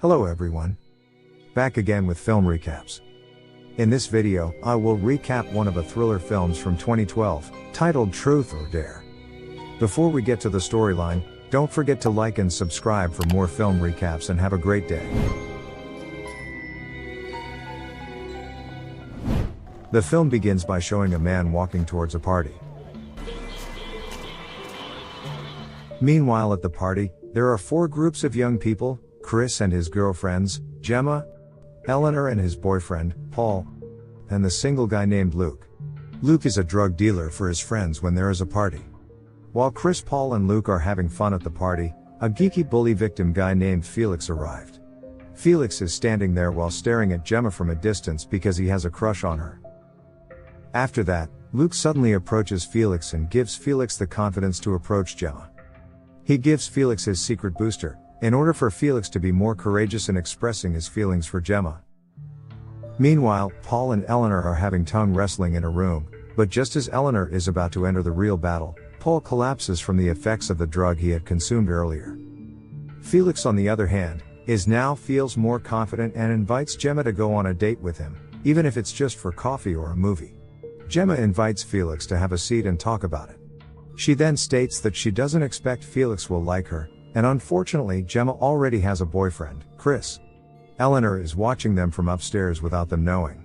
Hello everyone. Back again with film recaps. In this video, I will recap one of the thriller films from 2012, titled Truth or Dare. Before we get to the storyline, don't forget to like and subscribe for more film recaps and have a great day. The film begins by showing a man walking towards a party. Meanwhile at the party, there are 4 groups of young people: Chris and his girlfriends, Gemma, Eleanor and his boyfriend, Paul, and the single guy named Luke. Luke is a drug dealer for his friends when there is a party. While Chris, Paul and Luke are having fun at the party, a geeky bully victim guy named Felix arrived. Felix is standing there while staring at Gemma from a distance because he has a crush on her. After that, Luke suddenly approaches Felix and gives Felix the confidence to approach Gemma. He gives Felix his secret booster, in order for Felix to be more courageous in expressing his feelings for Gemma. Meanwhile, Paul and Eleanor are having tongue wrestling in a room, but just as Eleanor is about to enter the real battle, Paul collapses from the effects of the drug he had consumed earlier. Felix, on the other hand, feels more confident and invites Gemma to go on a date with him, even if it's just for coffee or a movie. Gemma invites Felix to have a seat and talk about it. She then states that she doesn't expect Felix will like her, and unfortunately Gemma already has a boyfriend, Chris. Eleanor is watching them from upstairs without them knowing.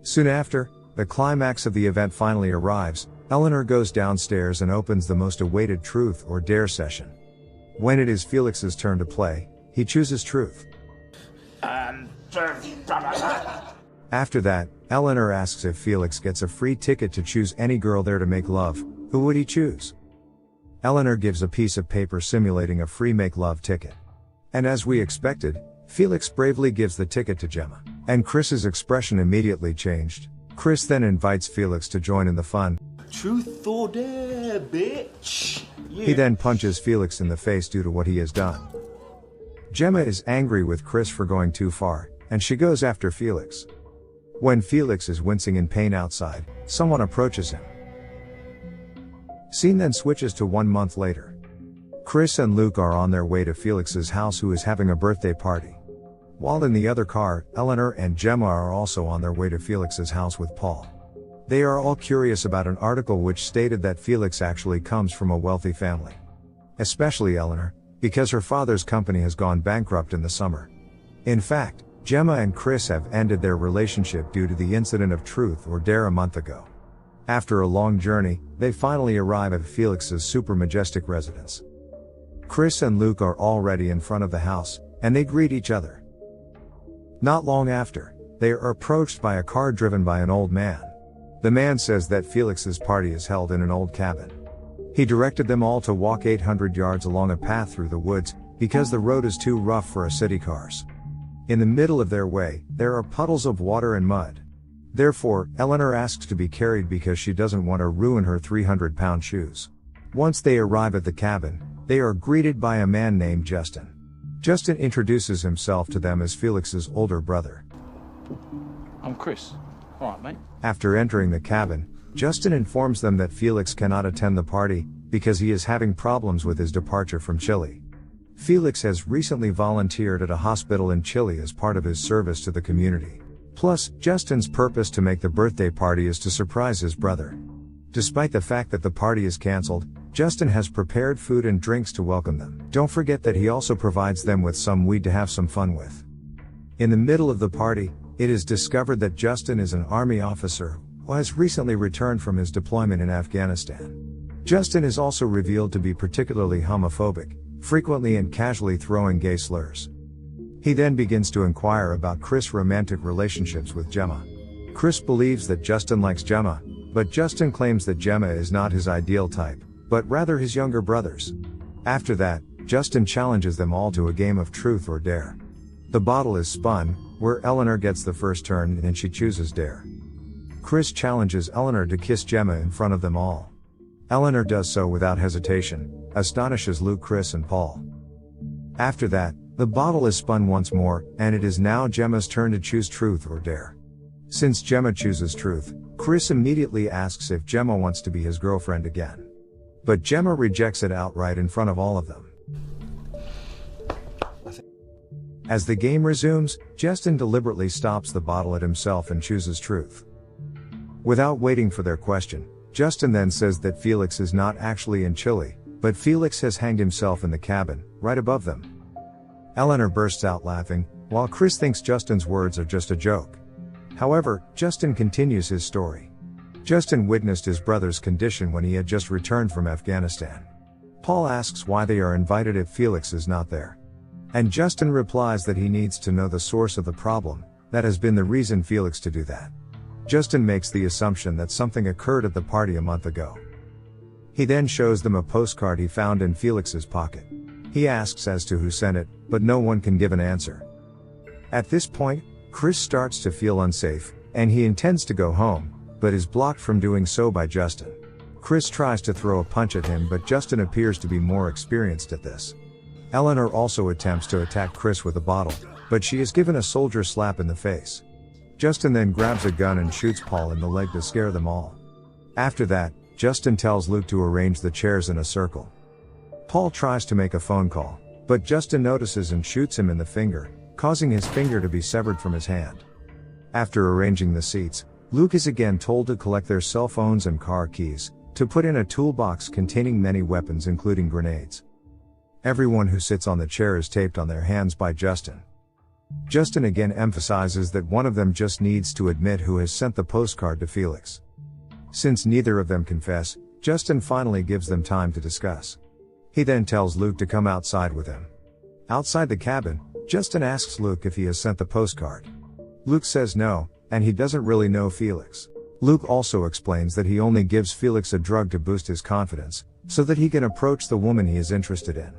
Soon after, the climax of the event finally arrives. Eleanor goes downstairs and opens the most awaited Truth or Dare session. When it is Felix's turn to play, he chooses Truth. After that, Eleanor asks if Felix gets a free ticket to choose any girl there to make love. Who would he choose? Eleanor gives a piece of paper simulating a free make-love ticket. And as we expected, Felix bravely gives the ticket to Gemma. And Chris's expression immediately changed. Chris then invites Felix to join in the fun. Truth or dare, bitch! Yeah. He then punches Felix in the face due to what he has done. Gemma is angry with Chris for going too far, and she goes after Felix. When Felix is wincing in pain outside, someone approaches him. Scene then switches to 1 month later. Chris and Luke are on their way to Felix's house, who is having a birthday party. While in the other car, Eleanor and Gemma are also on their way to Felix's house with Paul. They are all curious about an article which stated that Felix actually comes from a wealthy family. Especially Eleanor, because her father's company has gone bankrupt in the summer. In fact, Gemma and Chris have ended their relationship due to the incident of Truth or Dare a month ago. After a long journey, they finally arrive at Felix's super majestic residence. Chris and Luke are already in front of the house, and they greet each other. Not long after, they are approached by a car driven by an old man. The man says that Felix's party is held in an old cabin. He directed them all to walk 800 yards along a path through the woods, because the road is too rough for city cars. In the middle of their way, there are puddles of water and mud. Therefore, Eleanor asks to be carried because she doesn't want to ruin her 300-pound shoes. Once they arrive at the cabin, they are greeted by a man named Justin. Justin introduces himself to them as Felix's older brother. I'm Chris. Alright, mate. After entering the cabin, Justin informs them that Felix cannot attend the party, because he is having problems with his departure from Chile. Felix has recently volunteered at a hospital in Chile as part of his service to the community. Plus, Justin's purpose to make the birthday party is to surprise his brother. Despite the fact that the party is cancelled, Justin has prepared food and drinks to welcome them. Don't forget that he also provides them with some weed to have some fun with. In the middle of the party, it is discovered that Justin is an army officer who has recently returned from his deployment in Afghanistan. Justin is also revealed to be particularly homophobic, frequently and casually throwing gay slurs. He then begins to inquire about Chris' romantic relationships with Gemma. Chris believes that Justin likes Gemma, but Justin claims that Gemma is not his ideal type, but rather his younger brother's. After that, Justin challenges them all to a game of Truth or Dare. The bottle is spun, where Eleanor gets the first turn and she chooses Dare. Chris challenges Eleanor to kiss Gemma in front of them all. Eleanor does so without hesitation, astonishes Luke, Chris and Paul. After that, the bottle is spun once more, and it is now Gemma's turn to choose Truth or Dare. Since Gemma chooses Truth, Chris immediately asks if Gemma wants to be his girlfriend again. But Gemma rejects it outright in front of all of them. As the game resumes, Justin deliberately stops the bottle at himself and chooses truth. Without waiting for their question, Justin then says that Felix is not actually in Chile, but Felix has hanged himself in the cabin, right above them. Eleanor bursts out laughing, while Chris thinks Justin's words are just a joke. However, Justin continues his story. Justin witnessed his brother's condition when he had just returned from Afghanistan. Paul asks why they are invited if Felix is not there. And Justin replies that he needs to know the source of the problem, that has been the reason Felix to do that. Justin makes the assumption that something occurred at the party a month ago. He then shows them a postcard he found in Felix's pocket. He asks as to who sent it, but no one can give an answer. At this point, Chris starts to feel unsafe, and he intends to go home, but is blocked from doing so by Justin. Chris tries to throw a punch at him, but Justin appears to be more experienced at this. Eleanor also attempts to attack Chris with a bottle, but she is given a soldier slap in the face. Justin then grabs a gun and shoots Paul in the leg to scare them all. After that, Justin tells Luke to arrange the chairs in a circle. Paul tries to make a phone call, but Justin notices and shoots him in the finger, causing his finger to be severed from his hand. After arranging the seats, Luke is again told to collect their cell phones and car keys, to put in a toolbox containing many weapons including grenades. Everyone who sits on the chair is taped on their hands by Justin. Justin again emphasizes that one of them just needs to admit who has sent the postcard to Felix. Since neither of them confess, Justin finally gives them time to discuss. He then tells Luke to come outside with him. Outside the cabin, Justin asks Luke if he has sent the postcard. Luke says no, and he doesn't really know Felix. Luke also explains that he only gives Felix a drug to boost his confidence, so that he can approach the woman he is interested in.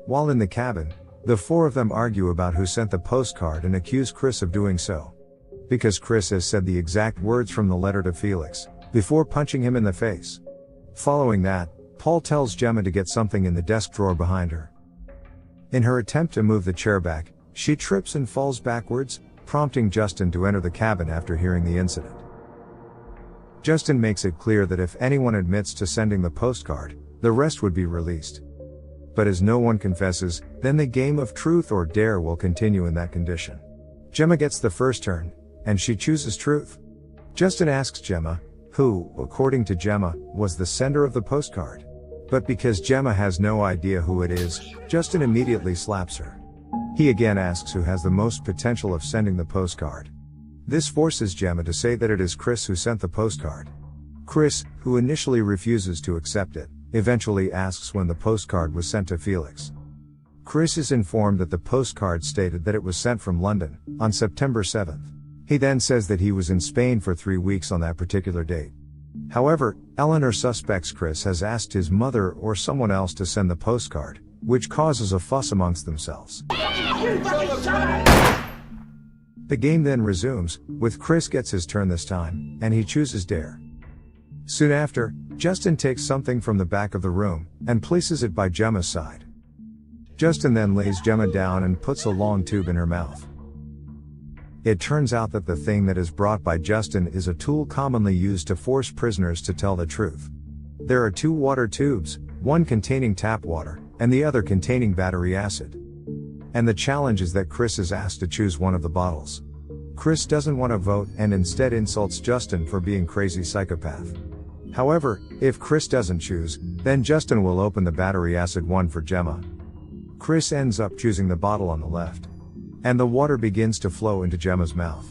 While in the cabin, the four of them argue about who sent the postcard and accuse Chris of doing so. Because Chris has said the exact words from the letter to Felix, before punching him in the face. Following that, Paul tells Gemma to get something in the desk drawer behind her. In her attempt to move the chair back, she trips and falls backwards, prompting Justin to enter the cabin after hearing the incident. Justin makes it clear that if anyone admits to sending the postcard, the rest would be released. But as no one confesses, then the game of truth or dare will continue in that condition. Gemma gets the first turn, and she chooses truth. Justin asks Gemma, who, according to Gemma, was the sender of the postcard. But because Gemma has no idea who it is, Justin immediately slaps her. He again asks who has the most potential of sending the postcard. This forces Gemma to say that it is Chris who sent the postcard. Chris, who initially refuses to accept it, eventually asks when the postcard was sent to Felix. Chris is informed that the postcard stated that it was sent from London, on September 7th. He then says that he was in Spain for 3 weeks on that particular date. However, Eleanor suspects Chris has asked his mother or someone else to send the postcard, which causes a fuss amongst themselves. The game then resumes, with Chris gets his turn this time, and he chooses dare. Soon after, Justin takes something from the back of the room, and places it by Gemma's side. Justin then lays Gemma down and puts a long tube in her mouth. It turns out that the thing that is brought by Justin is a tool commonly used to force prisoners to tell the truth. There are 2 water tubes, one containing tap water, and the other containing battery acid. And the challenge is that Chris is asked to choose one of the bottles. Chris doesn't want to vote and instead insults Justin for being crazy psychopath. However, if Chris doesn't choose, then Justin will open the battery acid one for Gemma. Chris ends up choosing the bottle on the left. And the water begins to flow into Gemma's mouth.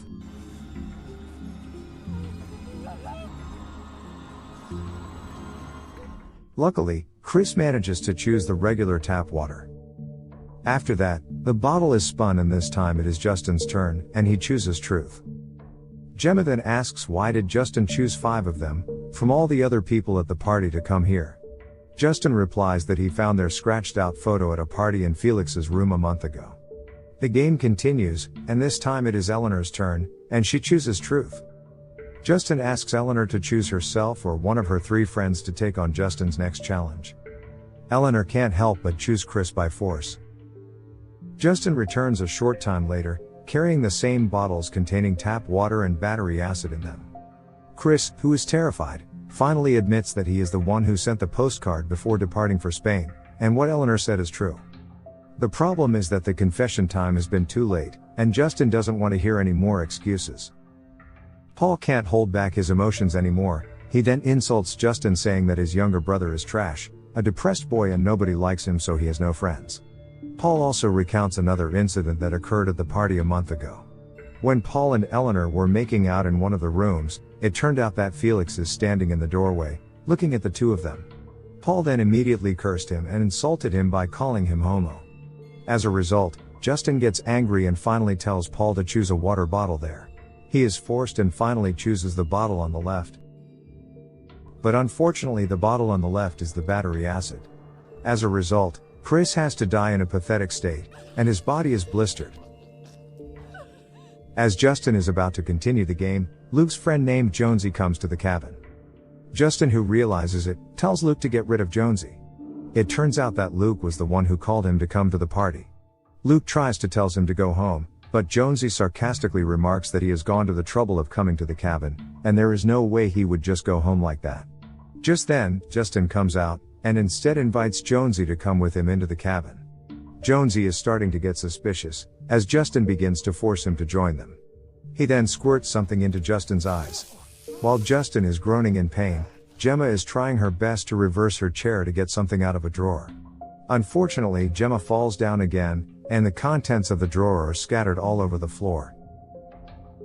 Luckily, Chris manages to choose the regular tap water. After that, the bottle is spun and this time it is Justin's turn, and he chooses truth. Gemma then asks why did Justin choose 5 of them, from all the other people at the party to come here. Justin replies that he found their scratched out photo at a party in Felix's room a month ago. The game continues, and this time it is Eleanor's turn, and she chooses truth. Justin asks Eleanor to choose herself or one of her 3 friends to take on Justin's next challenge. Eleanor can't help but choose Chris by force. Justin returns a short time later, carrying the same bottles containing tap water and battery acid in them. Chris, who is terrified, finally admits that he is the one who sent the postcard before departing for Spain, and what Eleanor said is true. The problem is that the confession time has been too late, and Justin doesn't want to hear any more excuses. Paul can't hold back his emotions anymore. He then insults Justin, saying that his younger brother is trash, a depressed boy, and nobody likes him, so he has no friends. Paul also recounts another incident that occurred at the party a month ago. When Paul and Eleanor were making out in one of the rooms, it turned out that Felix is standing in the doorway, looking at the two of them. Paul then immediately cursed him and insulted him by calling him homo. As a result, Justin gets angry and finally tells Paul to choose a water bottle there. He is forced and finally chooses the bottle on the left. But unfortunately, the bottle on the left is the battery acid. As a result, Chris has to die in a pathetic state, and his body is blistered. As Justin is about to continue the game, Luke's friend named Jonesy comes to the cabin. Justin, who realizes it, tells Luke to get rid of Jonesy. It turns out that Luke was the one who called him to come to the party. Luke tries to tell him to go home, but Jonesy sarcastically remarks that he has gone to the trouble of coming to the cabin, and there is no way he would just go home like that. Just then, Justin comes out, and instead invites Jonesy to come with him into the cabin. Jonesy is starting to get suspicious, as Justin begins to force him to join them. He then squirts something into Justin's eyes. While Justin is groaning in pain, Gemma is trying her best to reverse her chair to get something out of a drawer. Unfortunately, Gemma falls down again, and the contents of the drawer are scattered all over the floor.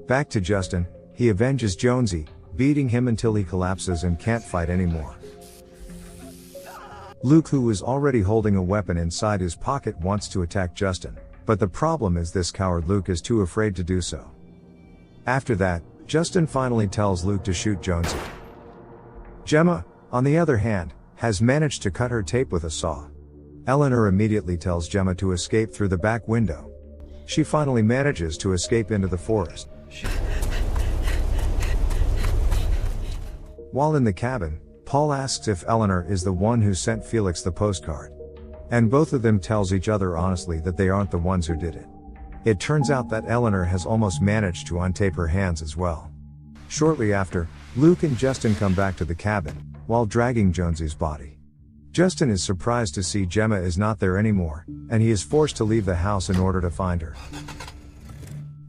Back to Justin, he avenges Jonesy, beating him until he collapses and can't fight anymore. Luke, who is already holding a weapon inside his pocket, wants to attack Justin, but the problem is this coward Luke is too afraid to do so. After that, Justin finally tells Luke to shoot Jonesy. Gemma, on the other hand, has managed to cut her tape with a saw. Eleanor immediately tells Gemma to escape through the back window. She finally manages to escape into the forest. While in the cabin, Paul asks if Eleanor is the one who sent Felix the postcard. And both of them tells each other honestly that they aren't the ones who did it. It turns out that Eleanor has almost managed to untape her hands as well. Shortly after, Luke and Justin come back to the cabin, while dragging Jonesy's body. Justin is surprised to see Gemma is not there anymore, and he is forced to leave the house in order to find her.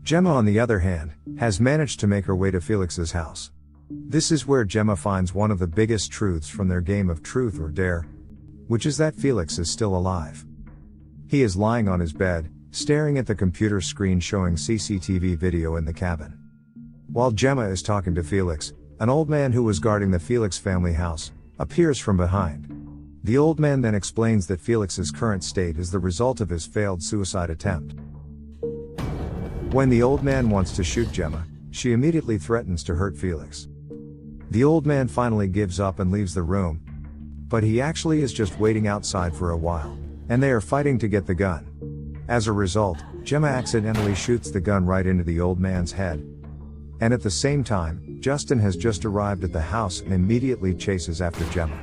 Gemma, on the other hand, has managed to make her way to Felix's house. This is where Gemma finds one of the biggest truths from their game of truth or dare, which is that Felix is still alive. He is lying on his bed, staring at the computer screen showing CCTV video in the cabin. While Gemma is talking to Felix, an old man who was guarding the Felix family house appears from behind. The old man then explains that Felix's current state is the result of his failed suicide attempt. When the old man wants to shoot Gemma, she immediately threatens to hurt Felix. The old man finally gives up and leaves the room, but he actually is just waiting outside for a while, and they are fighting to get the gun. As a result, Gemma accidentally shoots the gun right into the old man's head. And at the same time, Justin has just arrived at the house and immediately chases after Gemma.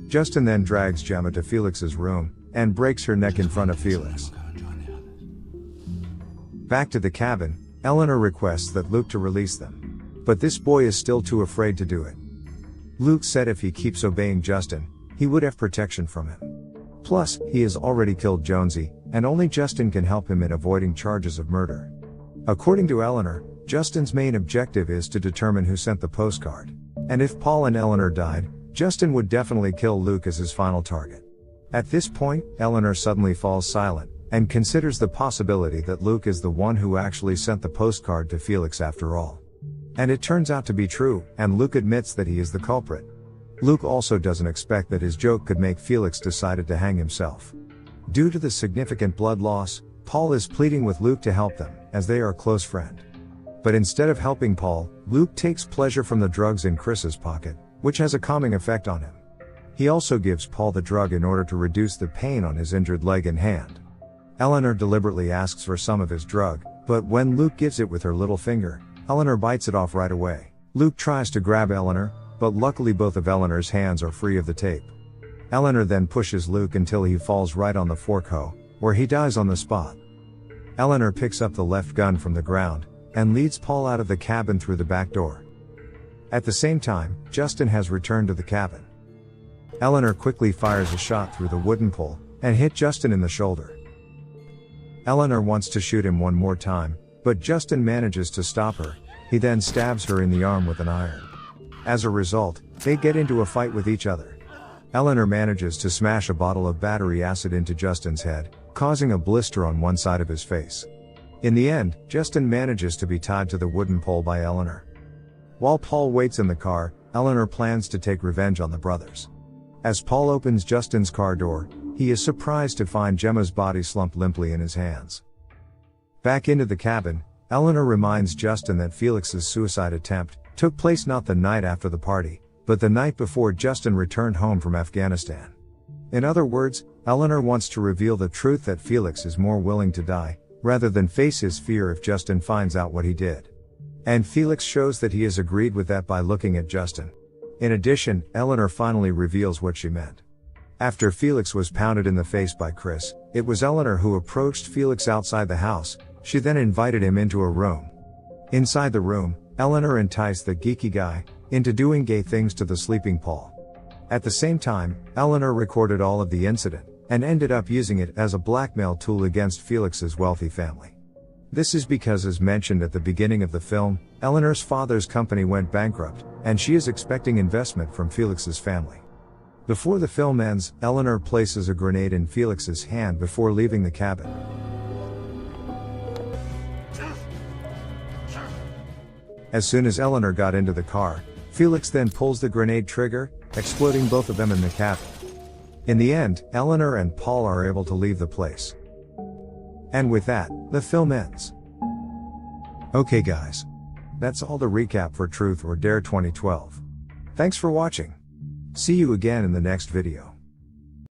Justin then drags Gemma to Felix's room, and breaks her neck in front of Felix. Back to the cabin, Eleanor requests that Luke to release them. But this boy is still too afraid to do it. Luke said if he keeps obeying Justin, he would have protection from him. Plus, he has already killed Jonesy, and only Justin can help him in avoiding charges of murder. According to Eleanor, Justin's main objective is to determine who sent the postcard. And if Paul and Eleanor died, Justin would definitely kill Luke as his final target. At this point, Eleanor suddenly falls silent, and considers the possibility that Luke is the one who actually sent the postcard to Felix after all. And it turns out to be true, and Luke admits that he is the culprit. Luke also doesn't expect that his joke could make Felix decide to hang himself. Due to the significant blood loss, Paul is pleading with Luke to help them, as they are a close friend. But instead of helping Paul, Luke takes pleasure from the drugs in Chris's pocket, which has a calming effect on him. He also gives Paul the drug in order to reduce the pain on his injured leg and hand. Eleanor deliberately asks for some of his drug, but when Luke gives it with her little finger, Eleanor bites it off right away. Luke tries to grab Eleanor, but luckily both of Eleanor's hands are free of the tape. Eleanor then pushes Luke until he falls right on the fork hoe, where he dies on the spot. Eleanor picks up the left gun from the ground, and leads Paul out of the cabin through the back door. At the same time, Justin has returned to the cabin. Eleanor quickly fires a shot through the wooden pole, and hit Justin in the shoulder. Eleanor wants to shoot him one more time, but Justin manages to stop her. He then stabs her in the arm with an iron. As a result, they get into a fight with each other. Eleanor manages to smash a bottle of battery acid into Justin's head, causing a blister on one side of his face. In the end, Justin manages to be tied to the wooden pole by Eleanor. While Paul waits in the car, Eleanor plans to take revenge on the brothers. As Paul opens Justin's car door, he is surprised to find Gemma's body slumped limply in his hands. Back into the cabin, Eleanor reminds Justin that Felix's suicide attempt took place not the night after the party, but the night before Justin returned home from Afghanistan. In other words, Eleanor wants to reveal the truth that Felix is more willing to die, rather than face his fear if Justin finds out what he did. And Felix shows that he has agreed with that by looking at Justin. In addition, Eleanor finally reveals what she meant. After Felix was pounded in the face by Chris, it was Eleanor who approached Felix outside the house. She then invited him into a room. Inside the room, Eleanor enticed the geeky guy into doing gay things to the sleeping Paul. At the same time, Eleanor recorded all of the incident and ended up using it as a blackmail tool against Felix's wealthy family. This is because, as mentioned at the beginning of the film, Eleanor's father's company went bankrupt, and she is expecting investment from Felix's family. Before the film ends, Eleanor places a grenade in Felix's hand before leaving the cabin. As soon as Eleanor got into the car, Felix then pulls the grenade trigger, exploding both of them in the cabin. In the end, Eleanor and Paul are able to leave the place. And with that, the film ends. Okay guys. That's all the recap for Truth or Dare 2012. Thanks for watching. See you again in the next video.